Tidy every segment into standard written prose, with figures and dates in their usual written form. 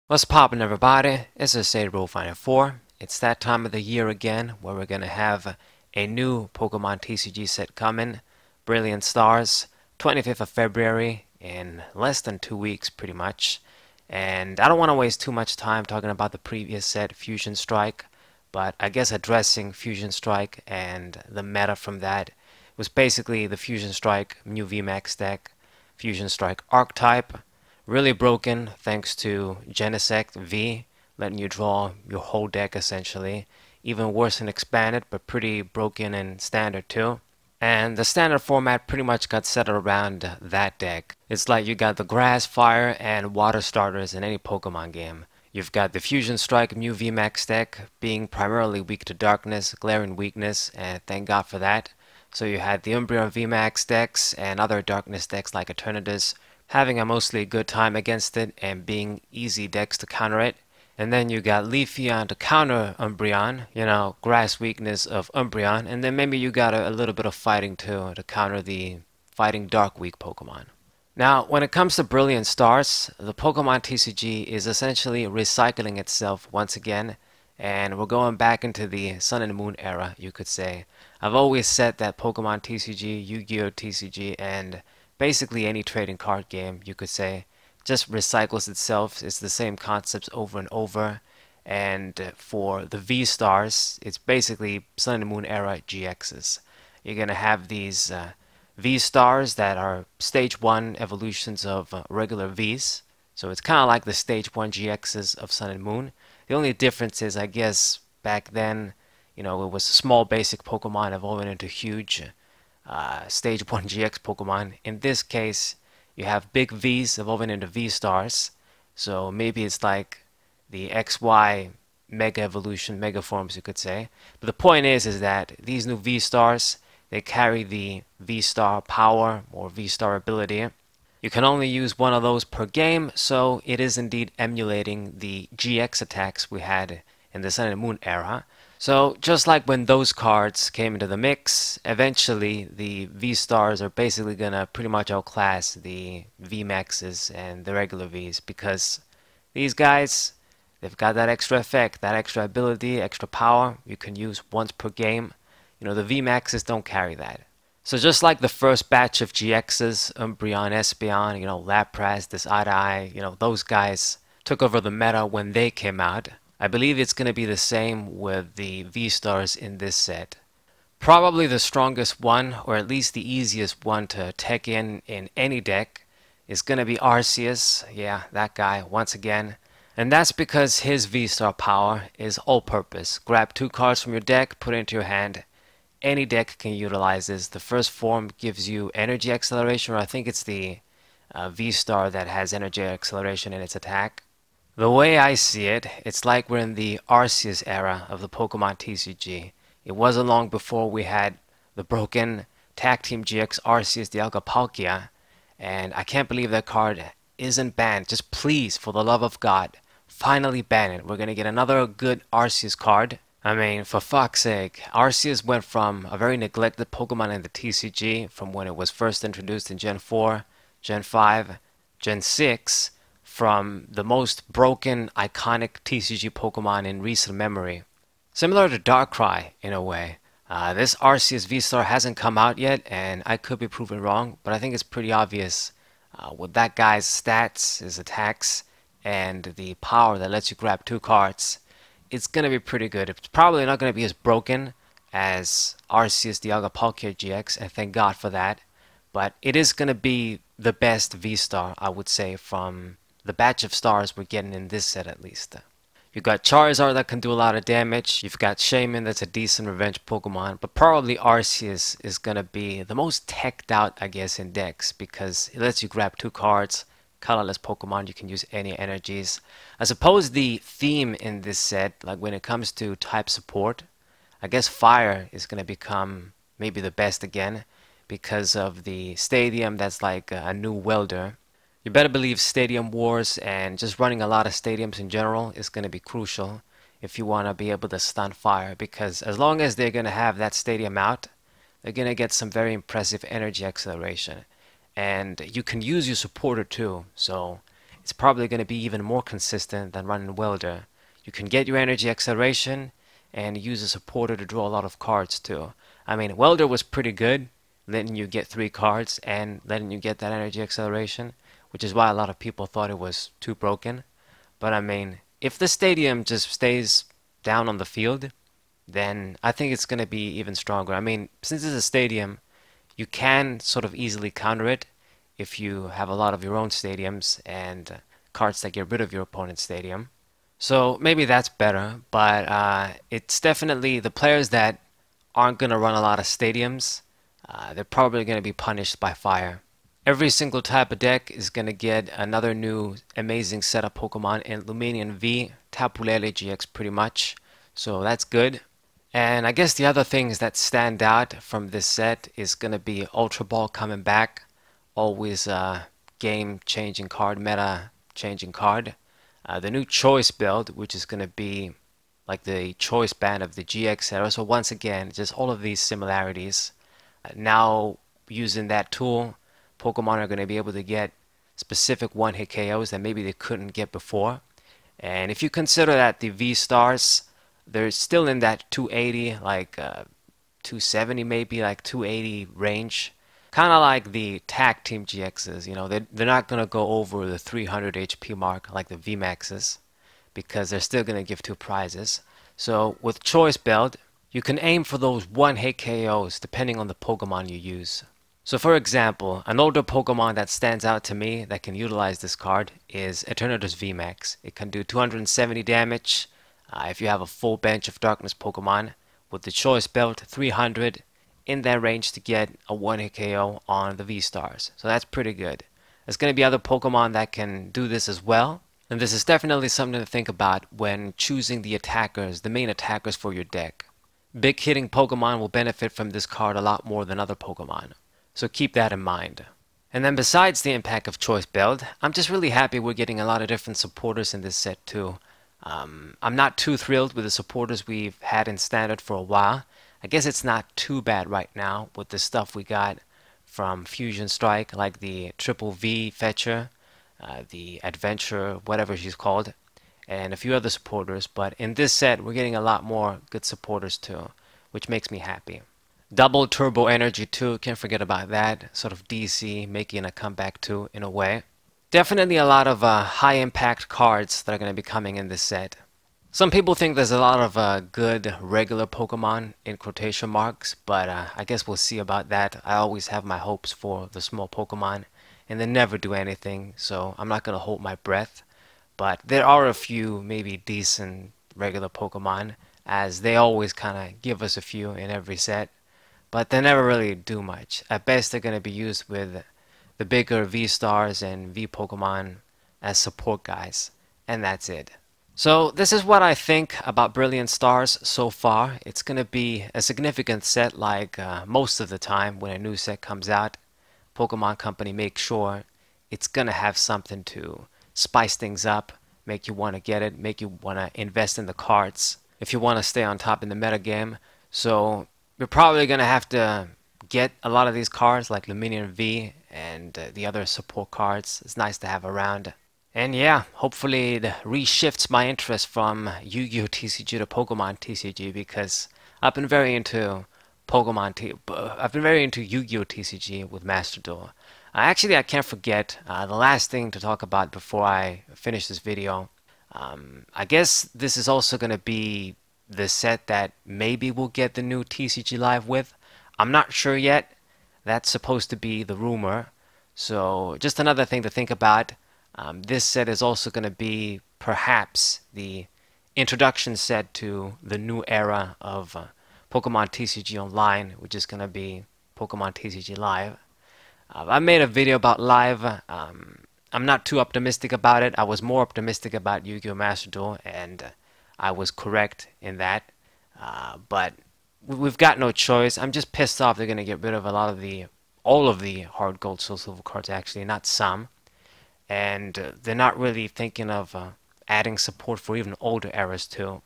What's poppin', everybody? It's a State Rule Finder 4. It's that time of the year again where we're gonna have a new Pokemon TCG set coming. Brilliant Stars, 25th of February, in less than 2 weeks pretty much. And I don't want to waste too much time talking about the previous set, Fusion Strike, but I guess addressing Fusion Strike and the meta from that was basically the Fusion Strike new VMAX deck, Fusion Strike Archetype. Really broken thanks to Genesect V, letting you draw your whole deck essentially. Even worse in Expanded, but pretty broken in Standard too. And the Standard format pretty much got centered around that deck. It's like you got the Grass, Fire, and Water starters in any Pokemon game. You've got the Fusion Strike Mew VMAX deck being primarily weak to Darkness, Glaring Weakness, and thank God for that. So you had the Umbreon VMAX decks and other Darkness decks like Eternatus having a mostly good time against it and being easy decks to counter it. And then you got Leafeon to counter Umbreon, grass weakness of Umbreon, and then maybe you got a little bit of fighting too to counter the fighting dark weak Pokemon. Now, when it comes to Brilliant Stars, the Pokemon TCG is essentially recycling itself once again, and we're going back into the Sun and Moon era, you could say. I've always said that Pokemon TCG, Yu-Gi-Oh! TCG, and basically any trading card game, you could say, just recycles itself. It's the same concepts over and over. And for the VSTARs, it's basically Sun and Moon era GXs. You're going to have these VSTARs that are stage 1 evolutions of regular Vs. So it's kind of like the stage 1 GXs of Sun and Moon. The only difference is, I guess, back then, it was small basic Pokemon evolving into huge stage 1 GX Pokemon. In this case, you have big Vs evolving into V-Stars. So maybe it's like the XY Mega Evolution, Mega Forms, you could say. But the point is that these new V-Stars, they carry the V-Star power or V-Star ability. You can only use one of those per game, so it is indeed emulating the GX attacks we had in the Sun and Moon era. So just like when those cards came into the mix, eventually the V-Stars are basically gonna pretty much outclass the V-Maxes and the regular Vs, because these guys, they've got that extra effect, that extra ability, extra power you can use once per game. The V-Maxes don't carry that. So just like the first batch of GXs, Umbreon, Espeon, Lapras, this Eye, those guys took over the meta when they came out. I believe it's going to be the same with the V-Stars in this set. Probably the strongest one, or at least the easiest one to tech in any deck, is going to be Arceus. Yeah, that guy, once again. And that's because his V-Star power is all-purpose. Grab 2 cards from your deck, put it into your hand. Any deck can utilize this. The first form gives you energy acceleration, or I think it's the V-Star that has energy acceleration in its attack. The way I see it, it's like we're in the Arceus era of the Pokemon TCG. It wasn't long before we had the broken Tag Team GX Arceus the Palkia, and I can't believe that card isn't banned. Just please, for the love of God, finally ban it. We're gonna get another good Arceus card. I mean, for fuck's sake, Arceus went from a very neglected Pokemon in the TCG from when it was first introduced in Gen 4, Gen 5, Gen 6, from the most broken, iconic TCG Pokemon in recent memory. Similar to Darkrai, in a way. This Arceus V-Star hasn't come out yet, and I could be proven wrong, but I think it's pretty obvious with that guy's stats, his attacks, and the power that lets you grab 2 cards. It's going to be pretty good. It's probably not going to be as broken as Arceus the Palkia GX, and thank God for that. But it is going to be the best V-Star, I would say, from the batch of stars we're getting in this set at least. You've got Charizard that can do a lot of damage. You've got Shaman that's a decent revenge Pokemon. But probably Arceus is going to be the most teched out, I guess, in decks, because it lets you grab 2 cards. Colorless Pokemon, you can use any energies. I suppose the theme in this set, like when it comes to type support, I guess Fire is going to become maybe the best again, because of the Stadium that's like a new welder. You better believe Stadium Wars and just running a lot of stadiums in general is going to be crucial if you want to be able to stun Fire, because as long as they're going to have that stadium out, they're going to get some very impressive energy acceleration. And you can use your supporter too, so it's probably going to be even more consistent than running Welder. You can get your energy acceleration and use a supporter to draw a lot of cards too. I mean, Welder was pretty good, letting you get 3 cards and letting you get that energy acceleration, which is why a lot of people thought it was too broken. But I mean, if the stadium just stays down on the field, then I think it's going to be even stronger. I mean, since it's a stadium, you can sort of easily counter it if you have a lot of your own stadiums and cards that get rid of your opponent's stadium. So maybe that's better, but it's definitely the players that aren't going to run a lot of stadiums, they're probably going to be punished by fire. Every single type of deck is going to get another new amazing set of Pokemon in Luminion V, Tapulele GX pretty much, so that's good. And I guess the other things that stand out from this set is going to be Ultra Ball coming back, always a game-changing card, meta-changing card. The new Choice build, which is going to be like the Choice band of the GX era. So once again, just all of these similarities. Now using that tool, Pokemon are going to be able to get specific one-hit KOs that maybe they couldn't get before. And if you consider that the VSTARs, they're still in that 280, like 270 maybe, like 280 range. Kind of like the tag team GXs, you know, they're not going to go over the 300 HP mark like the VMAXs because they're still going to give 2 prizes. So with Choice Belt, you can aim for those one-hit KOs depending on the Pokemon you use. So for example, an older Pokemon that stands out to me that can utilize this card is Eternatus VMAX. It can do 270 damage if you have a full bench of Darkness Pokemon. With the Choice Belt, 300 in that range to get a one-hit KO on the V-Stars. So that's pretty good. There's going to be other Pokemon that can do this as well. And this is definitely something to think about when choosing the attackers, the main attackers for your deck. Big hitting Pokemon will benefit from this card a lot more than other Pokemon. So keep that in mind. And then besides the impact of Choice Belt, I'm just really happy we're getting a lot of different supporters in this set too. I'm not too thrilled with the supporters we've had in Standard for a while. I guess it's not too bad right now with the stuff we got from Fusion Strike, like the Triple V Fetcher, the Adventure, whatever she's called, and a few other supporters. But in this set, we're getting a lot more good supporters too, which makes me happy. Double Turbo Energy too, can't forget about that. Sort of DC making a comeback too, in a way. Definitely a lot of high impact cards that are going to be coming in this set. Some people think there's a lot of good regular Pokemon in quotation marks, but I guess we'll see about that. I always have my hopes for the small Pokemon, and they never do anything, so I'm not going to hold my breath. But there are a few maybe decent regular Pokemon, as they always kind of give us a few in every set, but they never really do much. At best, they're going to be used with the bigger V-Stars and V-Pokemon as support guys, and that's it. So this is what I think about Brilliant Stars so far. It's going to be a significant set like most of the time when a new set comes out. Pokemon Company makes sure it's going to have something to spice things up, make you want to get it, make you want to invest in the cards if you want to stay on top in the metagame. So you're probably going to have to get a lot of these cards like Luminion V and the other support cards. It's nice to have around. And yeah, hopefully it reshifts my interest from Yu-Gi-Oh! TCG to Pokemon TCG, because I've been very into I've been very into Yu-Gi-Oh! TCG with Master Duel. Actually, I can't forget the last thing to talk about before I finish this video. I guess this is also going to be the set that maybe we'll get the new TCG Live with. I'm not sure yet. That's supposed to be the rumor. So just another thing to think about. This set is also going to be perhaps the introduction set to the new era of Pokemon TCG Online, which is going to be Pokemon TCG Live. I made a video about Live. I'm not too optimistic about it. I was more optimistic about Yu-Gi-Oh! Master Duel, and I was correct in that. But we've got no choice. I'm just pissed off they're going to get rid of all of the hard gold, soul silver cards, actually, not some. And they're not really thinking of adding support for even older eras too.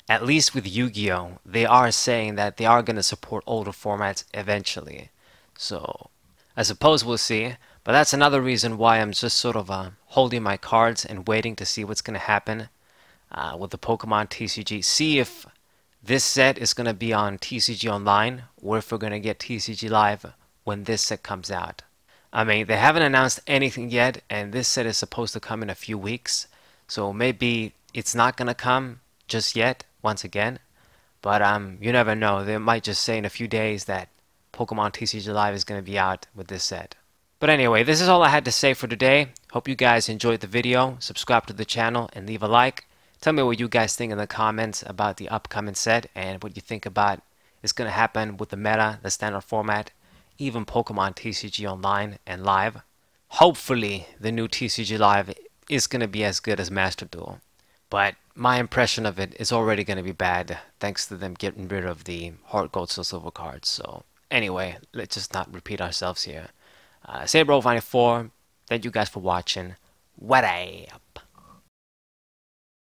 At least with Yu-Gi-Oh! They are saying that they are going to support older formats eventually. So I suppose we'll see. But that's another reason why I'm just sort of holding my cards and waiting to see what's going to happen with the Pokemon TCG. See if this set is going to be on TCG Online or if we're going to get TCG Live when this set comes out. I mean, they haven't announced anything yet, and this set is supposed to come in a few weeks. So maybe it's not going to come just yet, once again. But you never know. They might just say in a few days that Pokemon TCG Live is going to be out with this set. But anyway, this is all I had to say for today. Hope you guys enjoyed the video. Subscribe to the channel and leave a like. Tell me what you guys think in the comments about the upcoming set and what you think about is going to happen with the meta, the standard format, even Pokemon TCG Online and Live. Hopefully, the new TCG Live is going to be as good as Master Duel. But my impression of it is already going to be bad thanks to them getting rid of the Heart Gold Soul Silver cards. So anyway, let's just not repeat ourselves here. Say Bro 94, thank you guys for watching. What up?